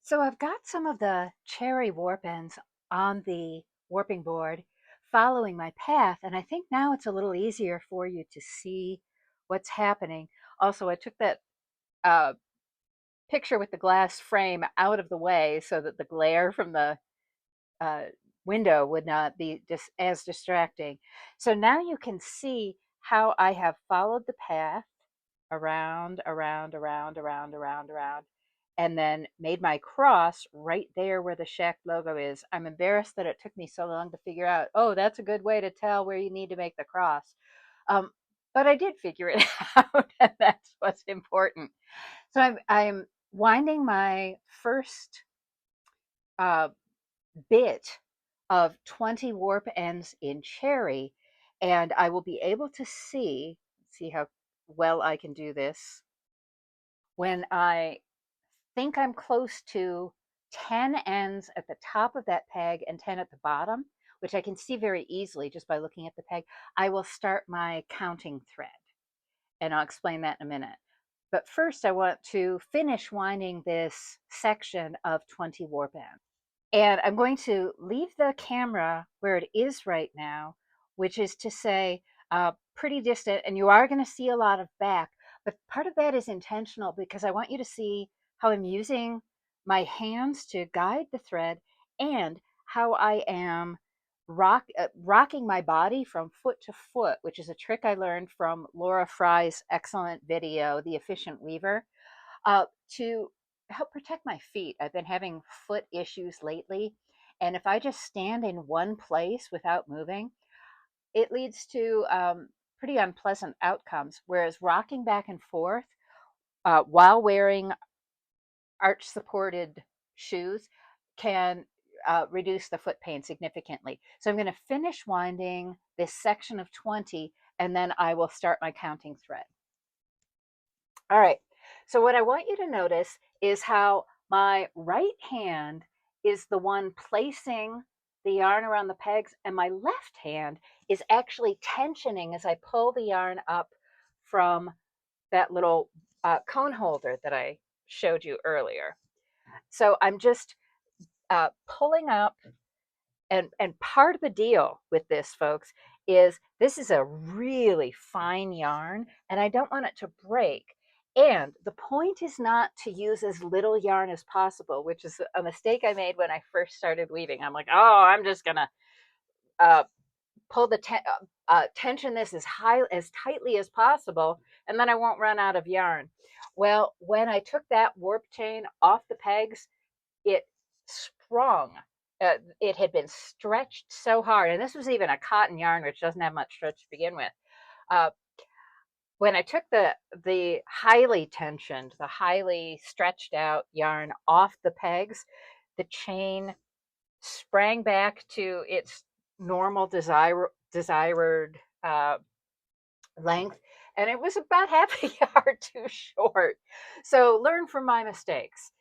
So I've got some of the cherry warp ends on the warping board following my path, and I think now it's a little easier for you to see what's happening. Also, I took that uh, picture with the glass frame out of the way so that the glare from the uh, window would not be as distracting. So now you can see how I have followed the path around, around, around, around, around, around, and then made my cross right there where the Shack logo is. I'm embarrassed that it took me so long to figure out, oh, that's a good way to tell where you need to make the cross. Um, but I did figure it out, and that's what's important. So I'm winding my first uh, bit of 20 warp ends in cherry, and I will be able to see how well I can do this when I think I'm close to 10 ends at the top of that peg and 10 at the bottom, which I can see very easily just by looking at the peg. I will start my counting thread, and I'll explain that in a minute. But first, I want to finish winding this section of 20 warp ends. And I'm going to leave the camera where it is right now, which is to say, pretty distant, and you are going to see a lot of back. But part of that is intentional because I want you to see how I'm using my hands to guide the thread and how I am rocking my body from foot to foot, which is a trick I learned from Laura Fry's excellent video, The Efficient Weaver, to help protect my feet. I've been having foot issues lately, and if I just stand in one place without moving, it leads to pretty unpleasant outcomes. Whereas rocking back and forth while wearing arch supported shoes can reduce the foot pain significantly. So I'm going to finish winding this section of 20, and then I will start my counting thread. All right. So what I want you to notice is how my right hand is the one placing the yarn around the pegs, and my left hand is actually tensioning as I pull the yarn up from that little cone holder that I showed you earlier. So I'm just pulling up, and part of the deal with this, folks, is this is a really fine yarn, and I don't want it to break. And the point is not to use as little yarn as possible, which is a mistake I made when I first started weaving. I'm like, oh, I'm just gonna uh, pull the tension this as tightly as possible, and then I won't run out of yarn. Well, when I took that warp chain off the pegs, it sprung. It had been stretched so hard, and this was even a cotton yarn, which doesn't have much stretch to begin with. Uh, when I took the highly tensioned, the highly stretched out yarn off the pegs, the chain sprang back to its normal desired length, and it was about half a yard too short. So learn from my mistakes.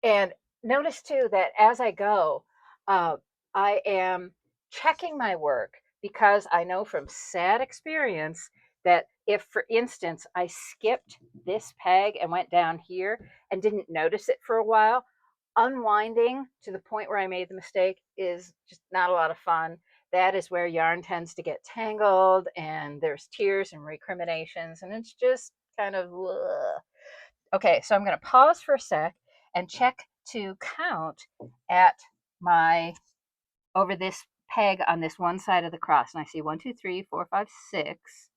And notice too that as I go, uh, I am checking my work because I know from sad experience that if, for instance, I skipped this peg and went down here and didn't notice it for a while, unwinding to the point where I made the mistake is just not a lot of fun. That is where yarn tends to get tangled and there's tears and recriminations, and it's just kind of ugh. Okay, so I'm going to pause for a sec and check to count at my over this peg on this one side of the cross. And I see 1, 2, 3, 4, 5, 6.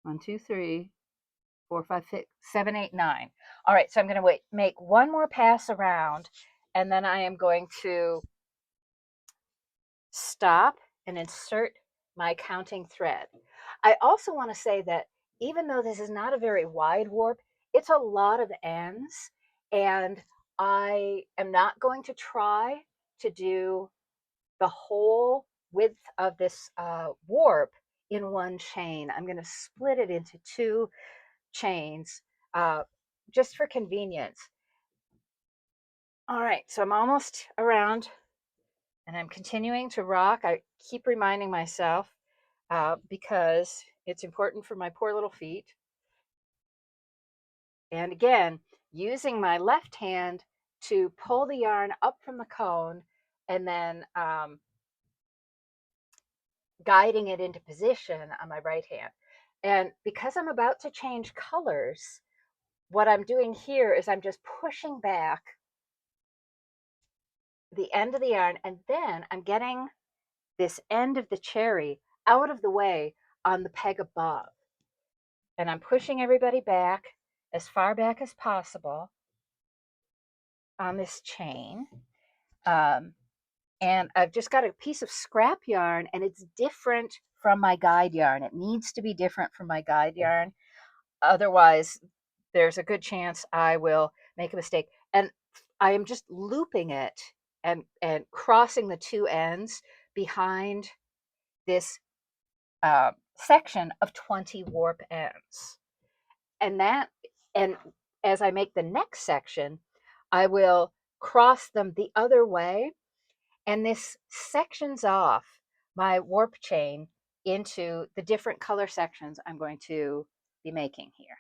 1, 2, 3, 4, 5, 6, 7, 8, 9. All right, so I'm going to make one more pass around, and then I am going to stop and insert my counting thread. I also want to say that even though this is not a very wide warp, it's a lot of ends, and I am not going to try to do the whole width of this warp in one chain. I'm going to split it into two chains uh, just for convenience. All right, so I'm almost around, and I'm continuing to rock. I keep reminding myself because it's important for my poor little feet. And again, using my left hand to pull the yarn up from the cone and then guiding it into position on my right hand. And because I'm about to change colors, what I'm doing here is I'm just pushing back the end of the yarn, and then I'm getting this end of the cherry out of the way on the peg above. And I'm pushing everybody back as far back as possible on this chain. Um, and I've just got a piece of scrap yarn, and it's different from my guide yarn. It needs to be different from my guide yarn. Otherwise, there's a good chance I will make a mistake. And I am just looping it and crossing the two ends behind this section of 20 warp ends. And that, and as I make the next section, I will cross them the other way, and this sections off my warp chain into the different color sections I'm going to be making here.